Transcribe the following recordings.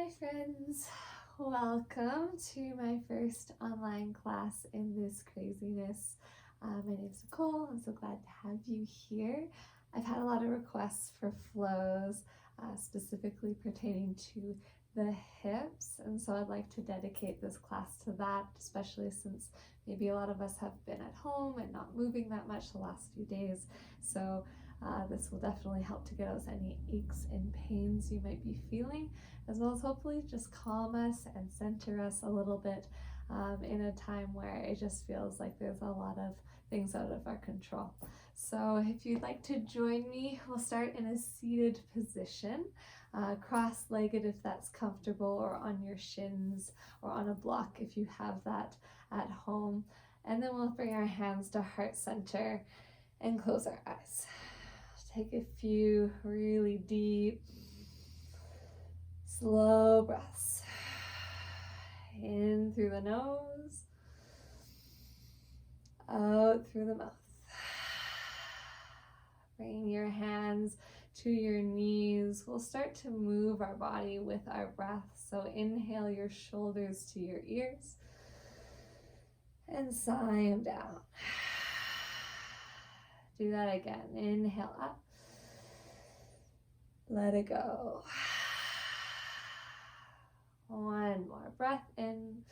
Hi friends, welcome to my first online class in this craziness. My name is Nicole. I'm so glad to have you here. I've had a lot of requests for flows, specifically pertaining to the hips, and so I'd like to dedicate this class to that, especially since maybe a lot of us have been at home and not moving that much the last few days. So this will definitely help to get out any aches and pains you might be feeling, as well as hopefully just calm us and center us a little bit in a time where it just feels like there's a lot of things out of our control. So if you'd like to join me, we'll start in a seated position, cross-legged if that's comfortable, or on your shins, or on a block if you have that at home. And then we'll bring our hands to heart center and close our eyes. Take a few really deep, slow breaths. In through the nose, out through the mouth. Bring your hands to your knees. We'll start to move our body with our breath. So inhale your shoulders to your ears and sigh them down. Do that again. Inhale up. Let it go. One more breath in.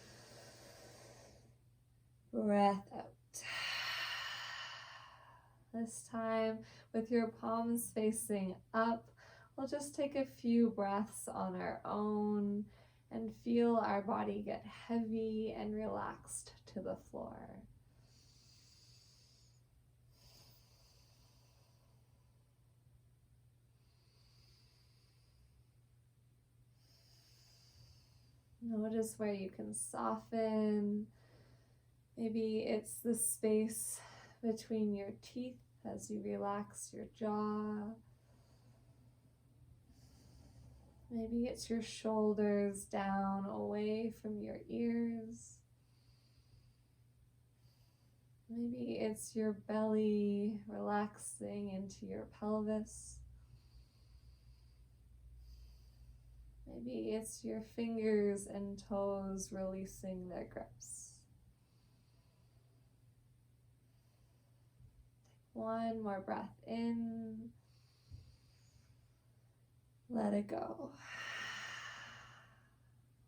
Breath out. This time, with your palms facing up, we'll just take a few breaths on our own and feel our body get heavy and relaxed to the floor. Notice where you can soften. Maybe it's the space between your teeth as you relax your jaw. Maybe it's your shoulders down away from your ears. Maybe it's your belly relaxing into your pelvis. Maybe it's your fingers and toes releasing their grips. Take one more breath in. Let it go.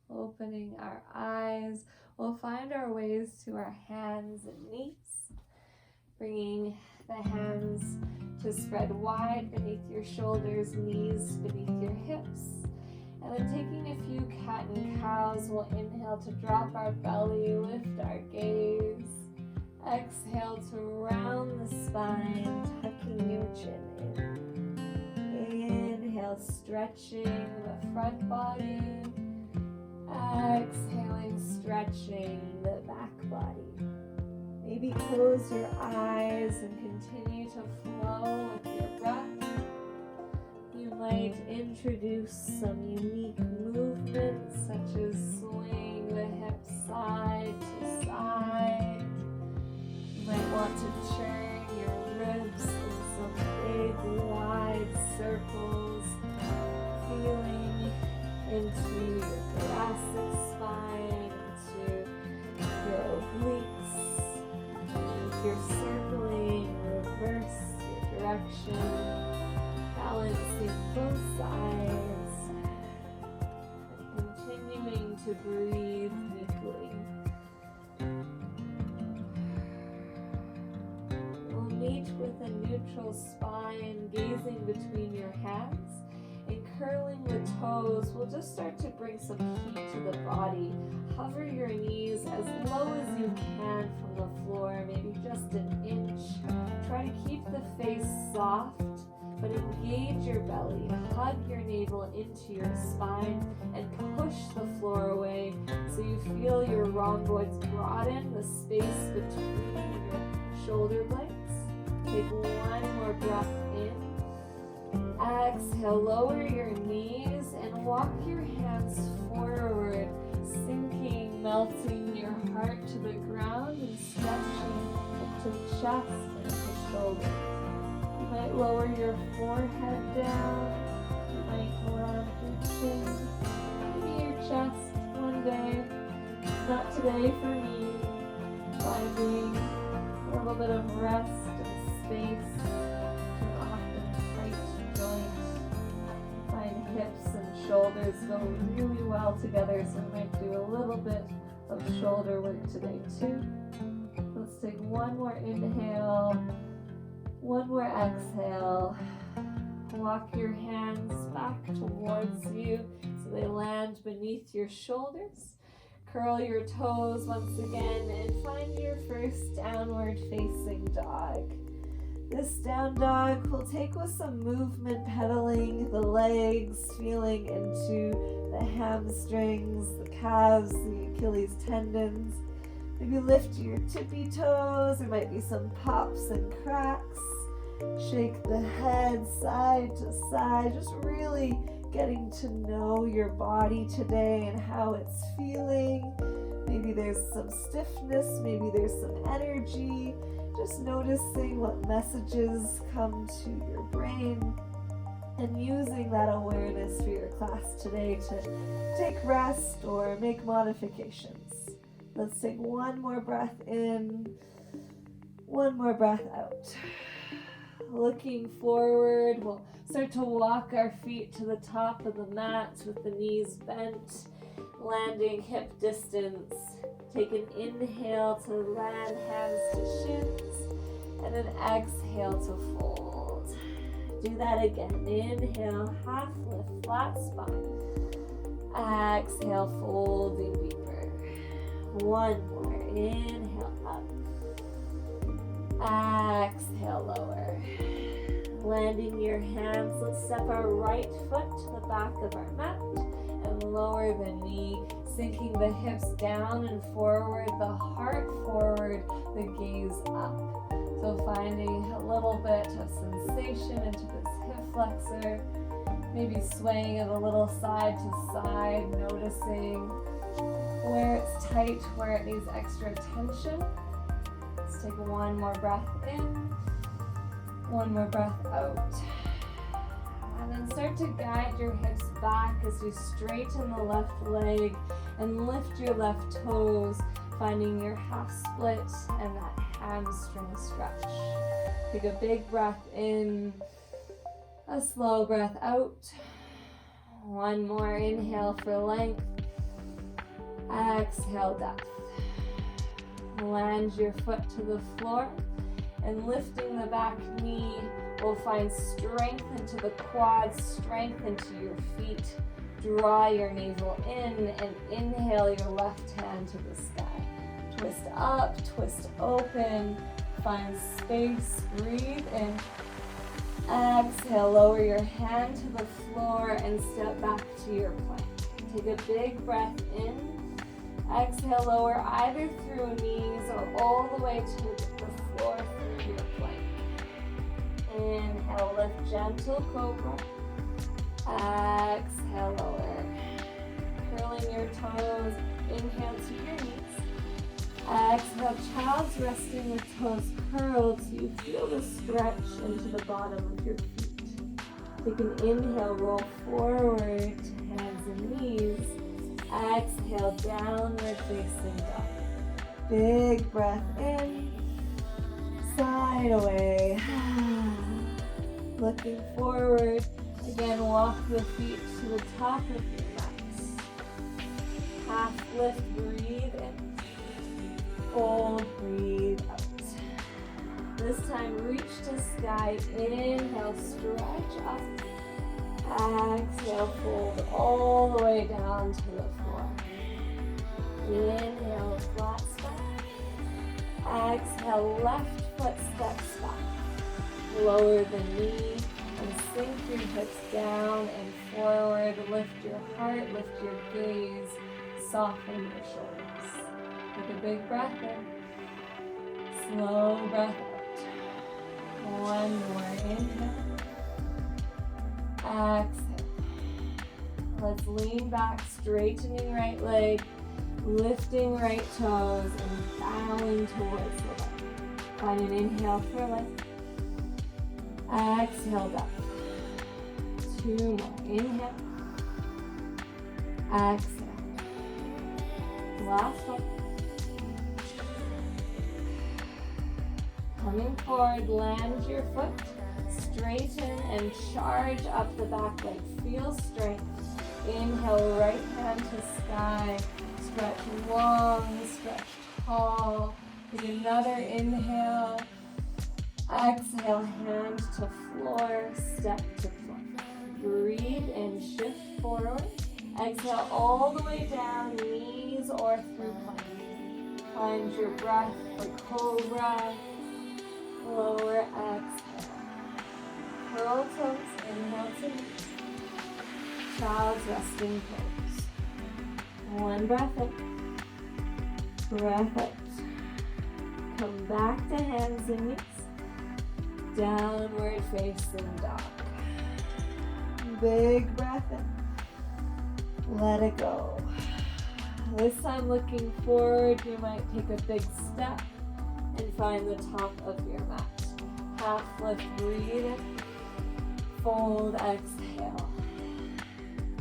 Opening our eyes, we'll find our ways to our hands and knees. Bringing the hands to spread wide beneath your shoulders, knees beneath your hips. And then taking a few cat and cows, we'll inhale to drop our belly, lift our gaze. Exhale to round the spine, tucking your chin in. Inhale, stretching the front body. Exhaling, stretching the back body. Maybe close your eyes and continue to flow with your breath. You might introduce some unique movements, such as swaying the hips side to side. You might want to turn your ribs in some big, wide circles, feeling into your thoracic spine, into your obliques. If you're circling, reverse your direction. Balancing both sides, and continuing to breathe deeply. We'll meet with a neutral spine, gazing between your hands, and curling the toes. We'll just start to bring some heat to the body. Hover your knees as low as you can from the floor, maybe just an inch. Try to keep the face soft, but engage your belly, hug your navel into your spine, and push the floor away so you feel your rhomboids broaden the space between your shoulder blades. Take one more breath in. Exhale, lower your knees and walk your hands forward, sinking, melting your heart to the ground and stretching to chest and to shoulders. You might lower your forehead down. You might drop your chin. Maybe chest one day. Not today for me. Finding a little bit of rest and space to often tight joints. Find hips and shoulders go really well together, so I might do a little bit of shoulder work today too. Let's take one more inhale, one more exhale. Walk your hands back towards you so they land beneath your shoulders. Curl your toes once again and find your first downward facing dog. This down dog will take with some movement, pedaling the legs, feeling into the hamstrings, the calves, the Achilles tendons. Maybe lift your tippy toes. There might be some pops and cracks. Shake the head side to side, just really getting to know your body today and how it's feeling. Maybe there's some stiffness, maybe there's some energy. Just noticing what messages come to your brain and using that awareness for your class today to take rest or make modifications. Let's take one more breath in, one more breath out. Looking forward, we'll start to walk our feet to the top of the mat with the knees bent, landing hip distance. Take an inhale to land hands to shins, and an exhale to fold. Do that again. Inhale, half lift, flat spine. Exhale, folding deeper. One more. Inhale up. Exhale, lower. Landing your hands, let's step our right foot to the back of our mat and lower the knee, sinking the hips down and forward, the heart forward, the gaze up. So finding a little bit of sensation into this hip flexor, maybe swaying it a little side to side, noticing where it's tight, where it needs extra attention. Let's take one more breath in. One more breath out. And then start to guide your hips back as you straighten the left leg and lift your left toes, finding your half split and that hamstring stretch. Take a big breath in, a slow breath out. One more inhale for length. Exhale, depth. Land your foot to the floor. And lifting the back knee will find strength into the quads, strength into your feet. Draw your navel in and inhale your left hand to the sky. Twist up, twist open, find space, breathe in. Exhale, lower your hand to the floor and step back to your plank. Take a big breath in. Exhale, lower either through knees or all the way to the floor through your plank. Inhale, lift, gentle cobra. Exhale, lower. Curling your toes, inhale to your knees. Exhale, child's resting with toes curled so you feel the stretch into the bottom of your feet. Take an inhale, roll forward to hands and knees. Exhale, downward facing dog. Big breath in, side away. Looking forward. Again, walk the feet to the top of your mat. Half lift, breathe in. Fold, breathe out. This time, reach to sky. Inhale, stretch up. Exhale, fold all the way down to the floor. Inhale, flat spine. Exhale, left foot steps back. Lower the knee and sink your hips down and forward. Lift your heart, lift your gaze, soften your shoulders. Take a big breath in. Slow breath out. One more inhale. Exhale. Let's lean back, straightening right leg, lifting right toes, and bowing towards the left. Find an inhale for length. Exhale, back. Two more. Inhale. Exhale. Last one. Coming forward, land your foot, straighten and charge up the back leg. Feel strength. Inhale, right hand to sky. Stretch long, stretch tall. Take another inhale. Exhale, hand to floor, step to plank. Breathe and shift forward. Exhale all the way down, knees or through plank. Find your breath for cobra. Lower exhale. Curl toes, inhale to knees. Child's resting pose. One breath in. Breath out. Come back to hands and knees. Downward facing dog. Big breath in. Let it go. This time looking forward, you might take a big step and find the top of your mat. Half lift, breathe in. Fold, exhale.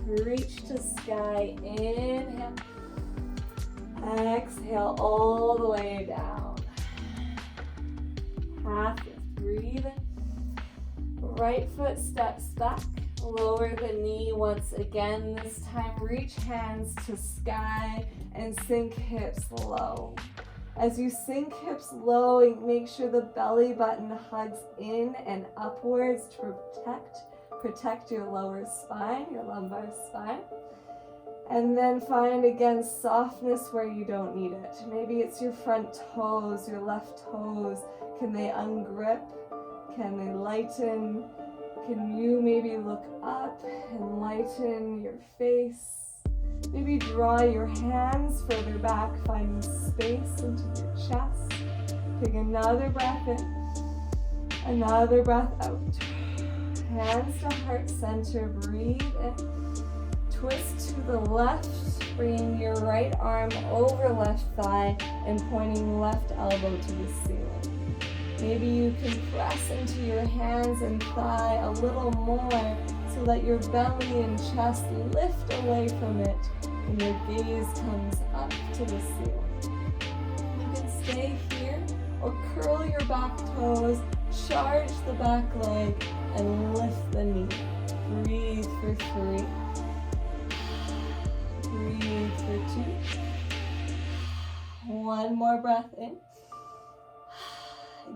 Reach to sky, inhale. Exhale all the way down. Half lift, breathe in. Right foot steps back. Lower the knee once again. This time reach hands to sky and sink hips low. As you sink hips low, make sure the belly button hugs in and upwards to protect your lower spine, your lumbar spine. And then find again softness where you don't need it. Maybe it's your front toes, your left toes. Can they ungrip? Can they lighten? Can you maybe look up and lighten your face? Maybe draw your hands further back, finding space into your chest. Take another breath in, another breath out. Hands to heart center, breathe in. Twist to the left, bringing your right arm over left thigh and pointing left elbow to the ceiling. Maybe you can press into your hands and thigh a little more so that your belly and chest lift away from it and your gaze comes up to the ceiling. You can stay here or curl your back toes, charge the back leg, and lift the knee. Breathe for 3. Breathe for 2. One more breath in.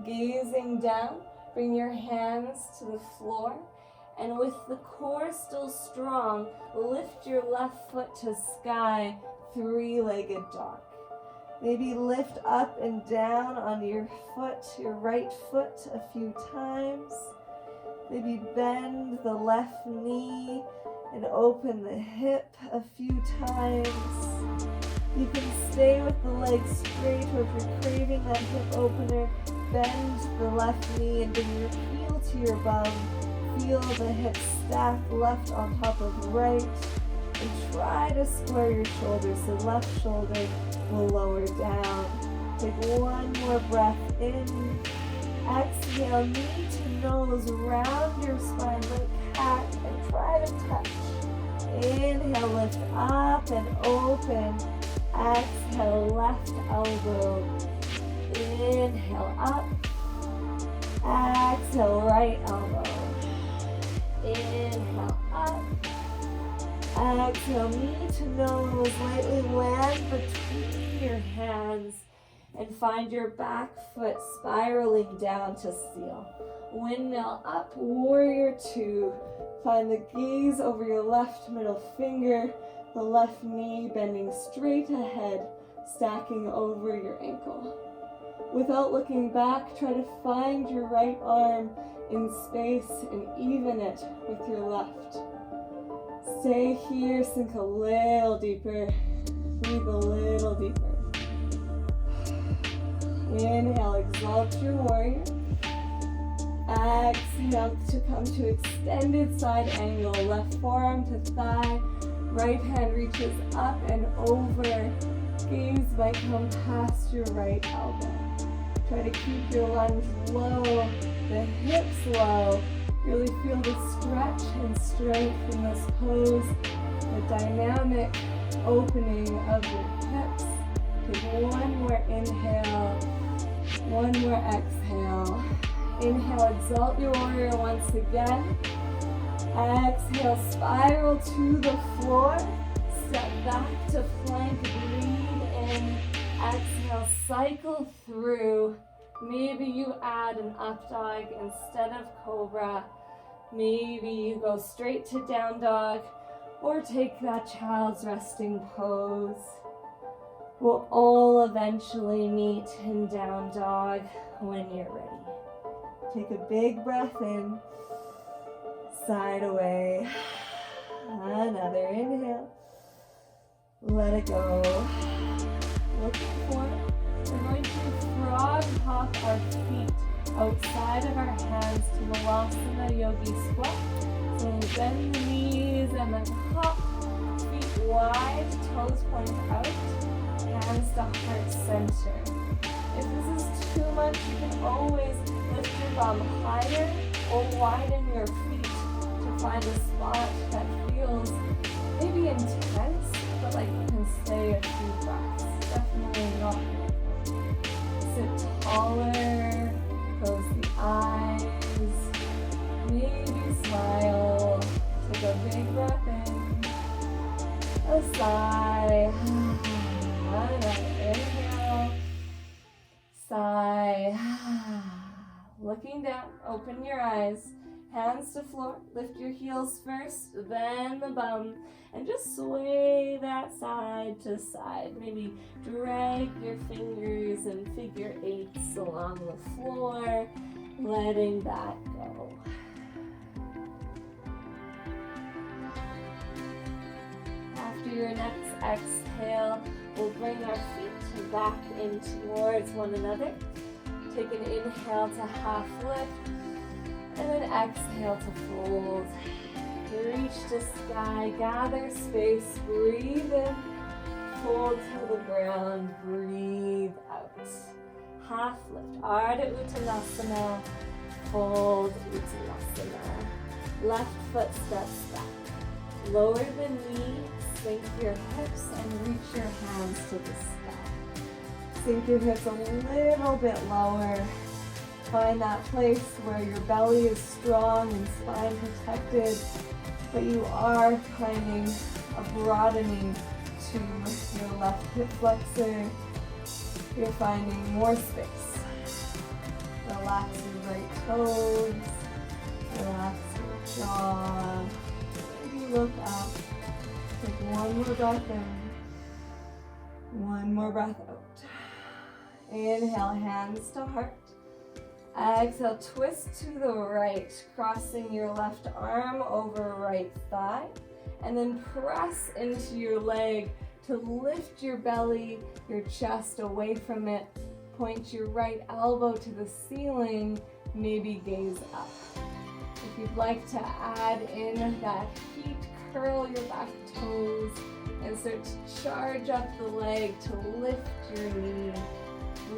Gazing down, bring your hands to the floor, and with the core still strong, lift your left foot to sky, 3-legged dog. Maybe lift up and down on your foot, your right foot a few times. Maybe bend the left knee and open the hip a few times. You can stay with the legs straight, or if you're craving that hip opener, bend the left knee and bring your heel to your bum. Feel the hips stack left on top of right. And try to square your shoulders. The left shoulder will lower down. Take one more breath in. Exhale, knee to nose, round your spine like cat and try to touch. Inhale, lift up and open. Exhale, left elbow. Inhale, up. Exhale, right elbow. Inhale, up. Exhale, knee to nose, lightly land between your hands and find your back foot spiraling down to seal. Windmill up, warrior 2. Find the gaze over your left middle finger, the left knee bending straight ahead, stacking over your ankle. Without looking back, try to find your right arm in space and even it with your left. Stay here, sink a little deeper, breathe a little deeper. Inhale, exalt your warrior. Exhale to come to extended side angle, left forearm to thigh, right hand reaches up and over. Gaze might come past your right elbow. Try to keep your lunge low, the hips low. Really feel the stretch and strength in this pose, the dynamic opening of your hips. Take one more inhale, one more exhale. Inhale, exalt your warrior once again. Exhale, spiral to the floor. Step back to plank, breathe in. Exhale, cycle through. Maybe you add an up dog instead of cobra. Maybe you go straight to down dog or take that child's resting pose. We'll all eventually meet in down dog when you're ready. Take a big breath in, side away. Another inhale. Let it go. Looking forward. We're going to frog hop our feet outside of our hands to Malasana Yogi Squat. So bend the knees and then hop, feet wide, toes point out, hands to heart center. If this is too much, you can always lift your bum higher or widen your feet to find a spot that feels maybe intense, but like you can stay a few breaths. Definitely not painful. Sit taller, close the eyes, maybe smile. Take a big breath in, a sigh, another inhale, sigh. Looking down, open your eyes, hands to floor, lift your heels first, then the bum, and just sway that side to side. Maybe drag your fingers in figure eights along the floor, letting that go. After your next exhale, we'll bring our feet back in towards one another. Take an inhale to half lift, and then exhale to fold. Reach to sky, gather space, breathe in, fold to the ground, breathe out. Half lift, Ardha Uttanasana, fold Uttanasana. Left foot steps back. Lower the knee, sink your hips, and reach your hands to the sky. Sink your hips a little bit lower. Find that place where your belly is strong and spine protected, but you are finding a broadening to your left hip flexor. You're finding more space. Relax your right toes. Relax your jaw. Maybe look up. Take one more breath in. One more breath out. Inhale, hands to heart. Exhale, twist to the right, crossing your left arm over right thigh, and then press into your leg to lift your belly, your chest away from it. Point your right elbow to the ceiling, maybe gaze up. If you'd like to add in that heat, curl your back toes and start to charge up the leg to lift your knee.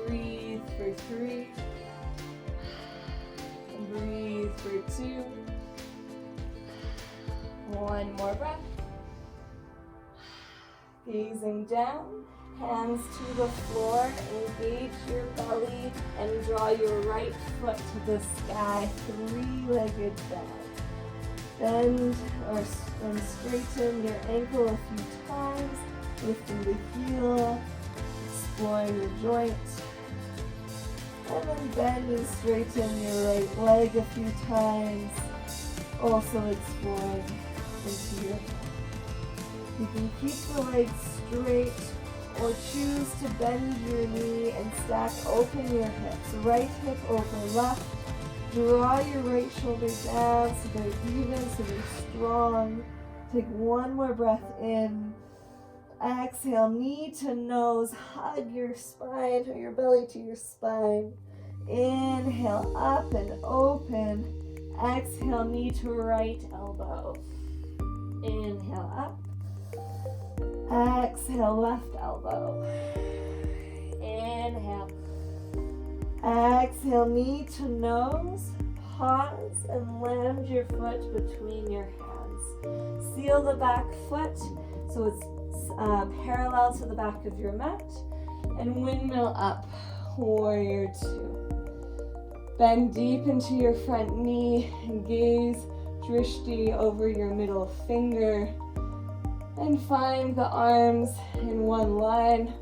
Breathe for 3. Breathe for 2. One more breath. Gazing down, hands to the floor, engage your belly and draw your right foot to the sky, 3-legged bend. Bend and straighten your ankle a few times, lifting the heel, exploring your joint. And then bend and straighten your right leg a few times, also exploring into your back. You can keep the legs straight or choose to bend your knee and stack open your hips. Right hip over left. Draw your right shoulder down so they're even, so they're strong. Take one more breath in. Exhale, knee to nose, hug your spine or your belly to your spine. Inhale, up and open. Exhale, knee to right elbow. Inhale, up. Exhale, left elbow. Inhale. Exhale, knee to nose. Pause and land your foot between your hands. Seal the back foot so it's parallel to the back of your mat. And windmill up, warrior two. Bend deep into your front knee and gaze drishti over your middle finger. And find the arms in one line,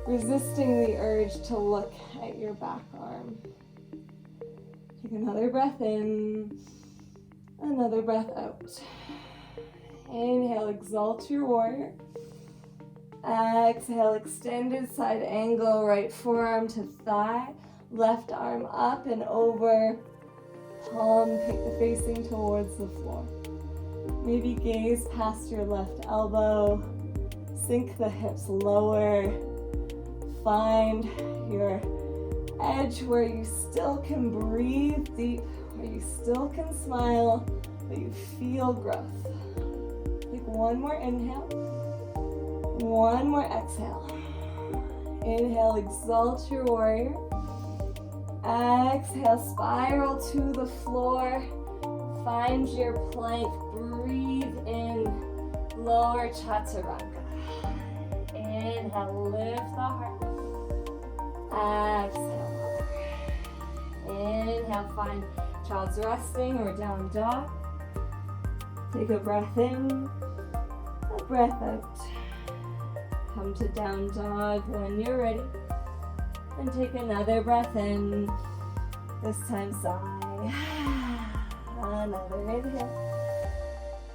resisting the urge to look at your back arm. Take another breath in, another breath out. Inhale, exalt your warrior. Exhale, extended side angle, right forearm to thigh, left arm up and over, palm facing towards the floor. Maybe gaze past your left elbow, sink the hips lower, find your edge where you still can breathe deep, where you still can smile, but you feel growth. Take one more inhale, one more exhale. Inhale, exalt your warrior. Exhale, spiral to the floor. Find your plank, breathe in, lower chaturanga. Inhale, lift the heart. Exhale. Inhale, find child's resting or down dog. Take a breath in, a breath out. Come to down dog when you're ready. And take another breath in, this time sigh. Another inhale.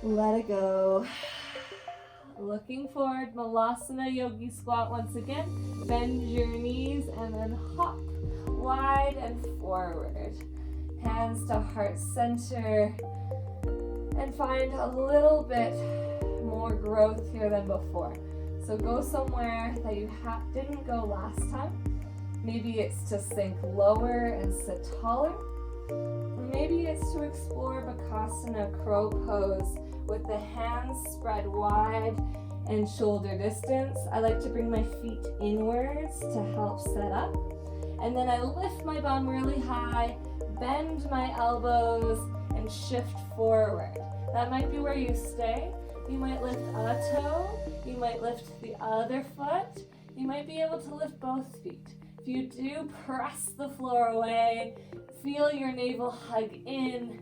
Let it go. Looking forward, Malasana Yogi Squat once again. Bend your knees and then hop wide and forward. Hands to heart center. And find a little bit more growth here than before. So go somewhere that you didn't go last time. Maybe it's to sink lower and sit taller. Maybe it's to explore Bakasana crow pose with the hands spread wide and shoulder distance. I like to bring my feet inwards to help set up. And then I lift my bum really high, bend my elbows, and shift forward. That might be where you stay. You might lift a toe, you might lift the other foot, you might be able to lift both feet. If you do, press the floor away, feel your navel hug in,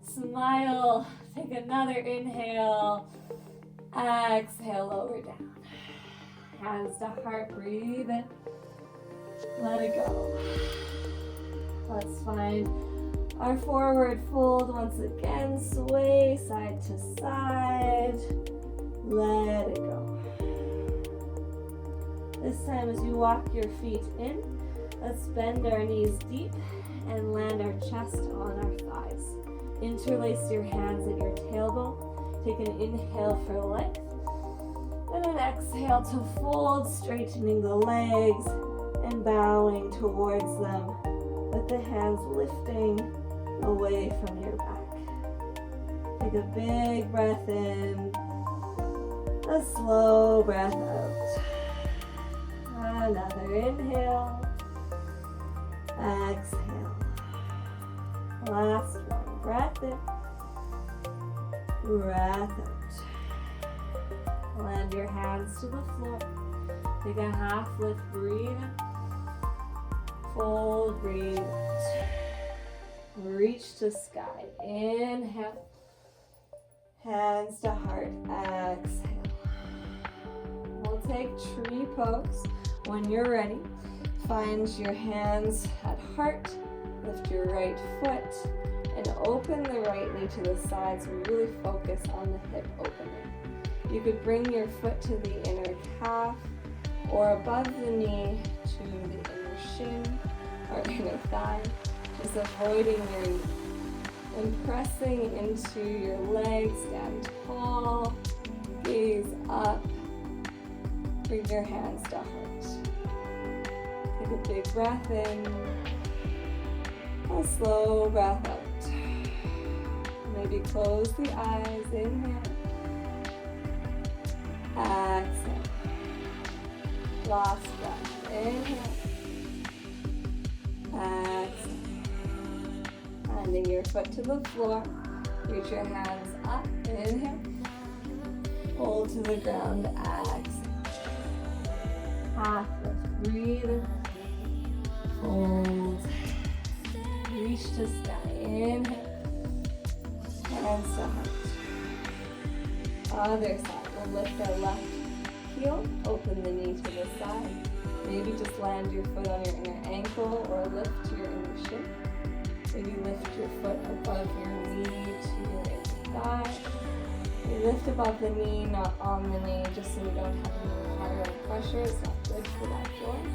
smile, take another inhale, exhale, lower down. Hands to heart, breathe in, let it go. Let's find our forward fold once again, sway side to side, let it go. This time as you walk your feet in, let's bend our knees deep and land our chest on our thighs. Interlace your hands at your tailbone, take an inhale for length, and an exhale to fold, straightening the legs and bowing towards them with the hands lifting away from your back. Take a big breath in, a slow breath out. Another inhale, exhale. Last one, breath in, breath out. Land your hands to the floor. Take a half lift, breathe in, fold, breathe out. Reach to sky, inhale, hands to heart, exhale. We'll take tree pose. When you're ready, find your hands at heart, lift your right foot, and open the right knee to the sides. We really focus on the hip opening. You could bring your foot to the inner calf or above the knee to the inner shin or inner thigh. Just avoiding your knee and pressing into your legs, stand tall, gaze up, bring your hands to heart. Take a big breath in, a slow breath out. Maybe close the eyes, inhale, exhale. Last breath, inhale, exhale. Landing your foot to the floor, reach your hands up, inhale, hold to the ground, exhale. Half lift, Breathe in. Fold. Reach to sky. Inhale. Hands to heart. Other side. We'll lift our left heel. Open the knee to the side. Maybe just land your foot on your inner ankle or lift your inner shin. Maybe lift your foot above your knee to your inner thigh. You lift above the knee, not on the knee, just so we don't have any lateral pressure. It's not good for that joint.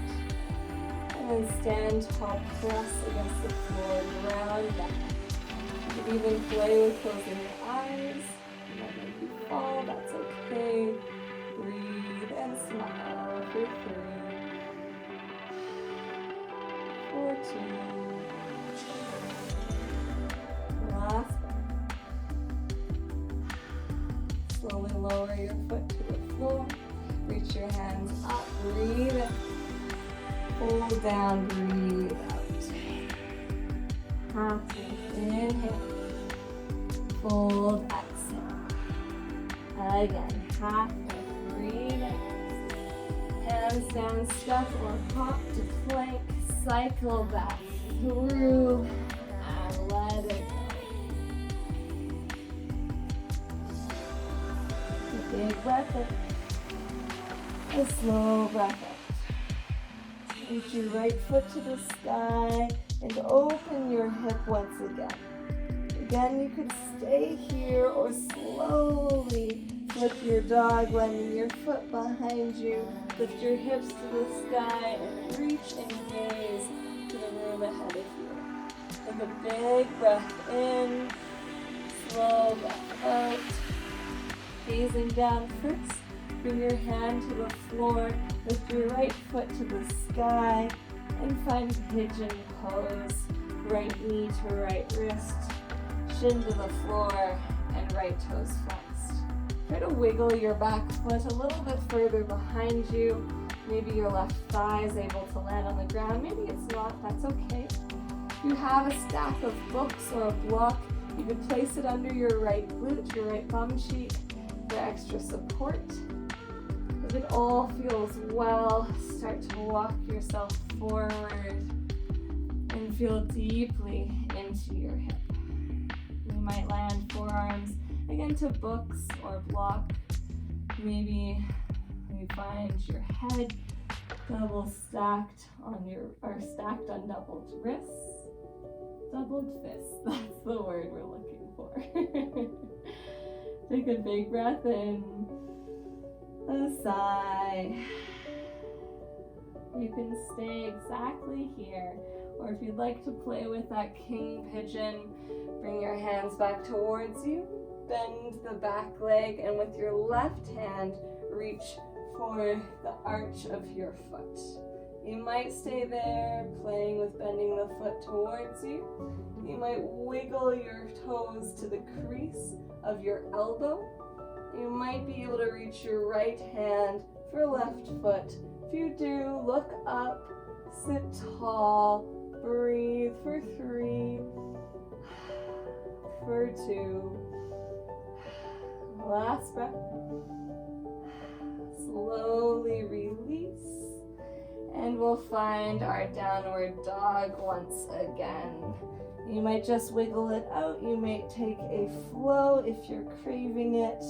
And then stand tall, press against the floor, ground back. You can even play with closing your eyes. You might make you fall, that's okay. Breathe and smile for 3, for 2. Last breath. Slowly lower your foot to the floor. Reach your hands up. Breathe in. Hold down. Breathe out. Half lift. Inhale. Fold. Exhale. Again. Half lift. Breathe in. Hands down. Step or hop to plank. Cycle back through. And let it go. Big breath in. A slow breath out. Reach your right foot to the sky and open your hip once again. Again, you could stay here or slowly flip your dog, landing your foot behind you. Lift your hips to the sky and reach and gaze to the room ahead of you. Take a big breath in, slow breath out. Gazing down first, bring your hand to the floor, lift your right foot to the sky, and find pigeon pose. Right knee to right wrist, shin to the floor, and right toes flexed. Try to wiggle your back foot a little bit further behind you. Maybe your left thigh is able to land on the ground. Maybe it's not, that's okay. If you have a stack of books or a block, you could place it under your right glute, your right bum cheek, for extra support. If it all feels well, start to walk yourself forward and feel deeply into your hip. You might land forearms again to books or block. Maybe you find your head double stacked on stacked on doubled wrists. Doubled fists, that's the word we're looking for. Take a big breath in, a sigh. You can stay exactly here, or if you'd like to play with that king pigeon, bring your hands back towards you, bend the back leg, and with your left hand, reach for the arch of your foot. You might stay there, playing with bending the foot towards you. You might wiggle your toes to the crease of your elbow. You might be able to reach your right hand for left foot. If you do, look up, sit tall, breathe for 3, for 2. Last breath. Slowly release. And we'll find our downward dog once again. You might just wiggle it out. You may take a flow if you're craving it.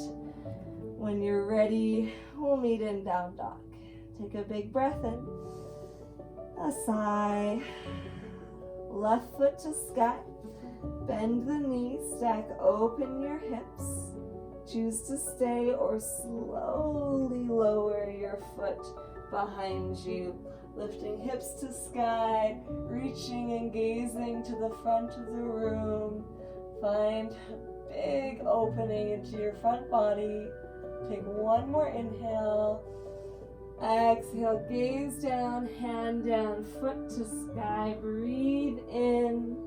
When you're ready, we'll meet in down dog. Take a big breath in. A sigh. Left foot to sky. Bend the knees, stack open your hips. Choose to stay or slowly lower your foot behind you. Lifting hips to sky, reaching and gazing to the front of the room. Find a big opening into your front body. Take one more inhale. Exhale, gaze down, hand down, foot to sky. Breathe in,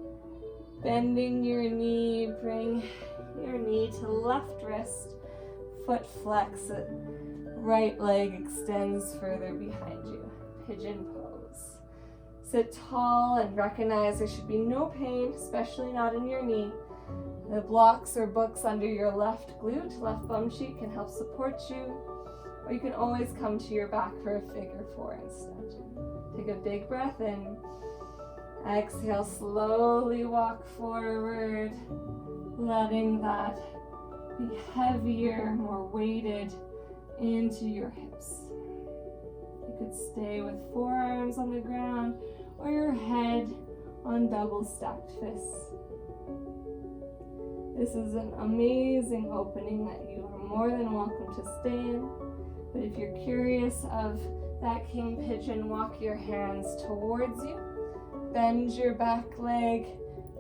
bending your knee. Bring your knee to left wrist. Foot flex it. Right leg extends further behind you. Pigeon pose. Sit tall and recognize there should be no pain, especially not in your knee. The blocks or books under your left glute, left bum cheek can help support you. Or you can always come to your back for a figure four instead. Take a big breath in. Exhale, slowly walk forward, letting that be heavier, more weighted into your hips. You could stay with forearms on the ground or your head on double stacked fists. This is an amazing opening that you are more than welcome to stay in. But if you're curious of that king pigeon, walk your hands towards you. Bend your back leg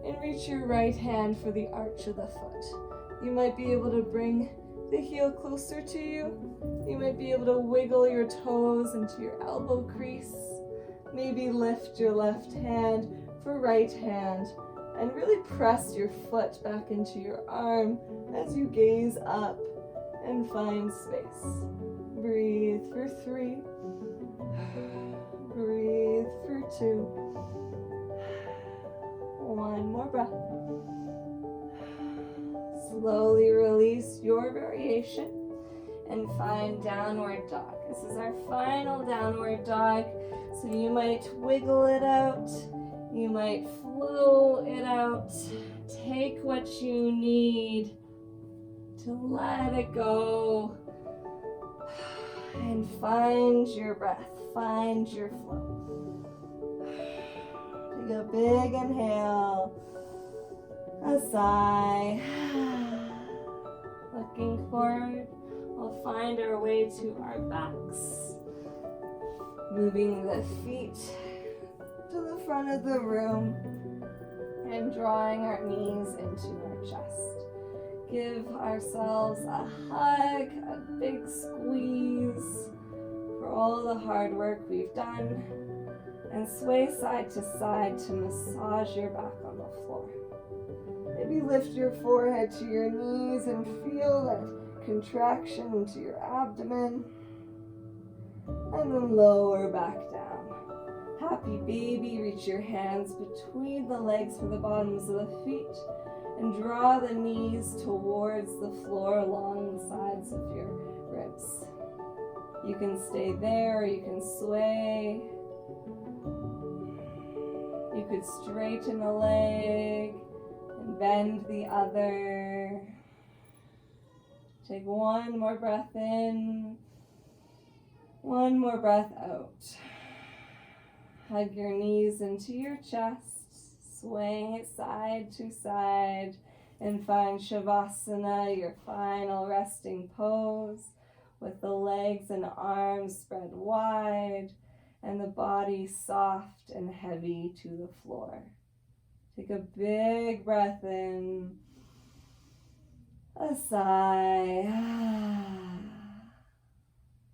and reach your right hand for the arch of the foot. You might be able to bring the heel closer to you. You might be able to wiggle your toes into your elbow crease. Maybe lift your left hand for right hand and really press your foot back into your arm as you gaze up and find space. Breathe for 3. Breathe for 2. One more breath. Slowly release your variation and find downward dog. This is our final downward dog. So you might wiggle it out. You might flow it out. Take what you need to let it go. And find your breath. Find your flow. Take a big inhale. A sigh. Looking forward, we'll find our way to our backs. Moving the feet to the front of the room and drawing our knees into our chest. Give ourselves a hug, a big squeeze for all the hard work we've done, and sway side to side to massage your back on the floor. Maybe lift your forehead to your knees and feel that contraction into your abdomen, and then lower back down. Happy baby, reach your hands between the legs for the bottoms of the feet and draw the knees towards the floor along the sides of your ribs. You can stay there or you can sway. You could straighten a leg and bend the other. Take one more breath in, one more breath out. Hug your knees into your chest, swaying it side to side, and find Shavasana, your final resting pose, with the legs and arms spread wide and the body soft and heavy to the floor. Take a big breath in, a sigh.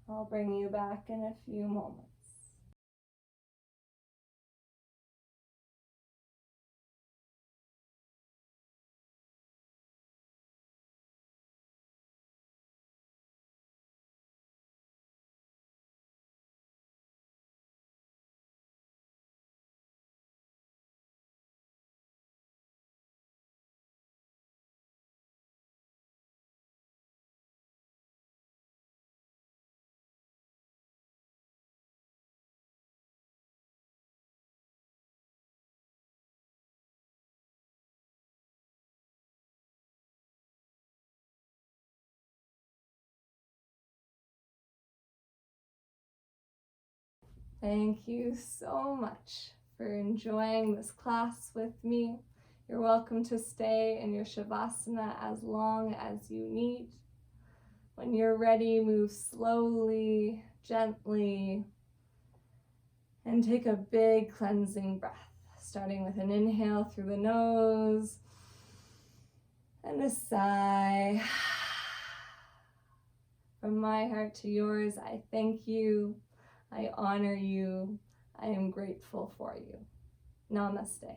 I'll bring you back in a few moments. Thank you so much for enjoying this class with me. You're welcome to stay in your Shavasana as long as you need. When you're ready, move slowly, gently, and take a big cleansing breath, starting with an inhale through the nose and a sigh. From my heart to yours, I thank you. I honor you. I am grateful for you. Namaste.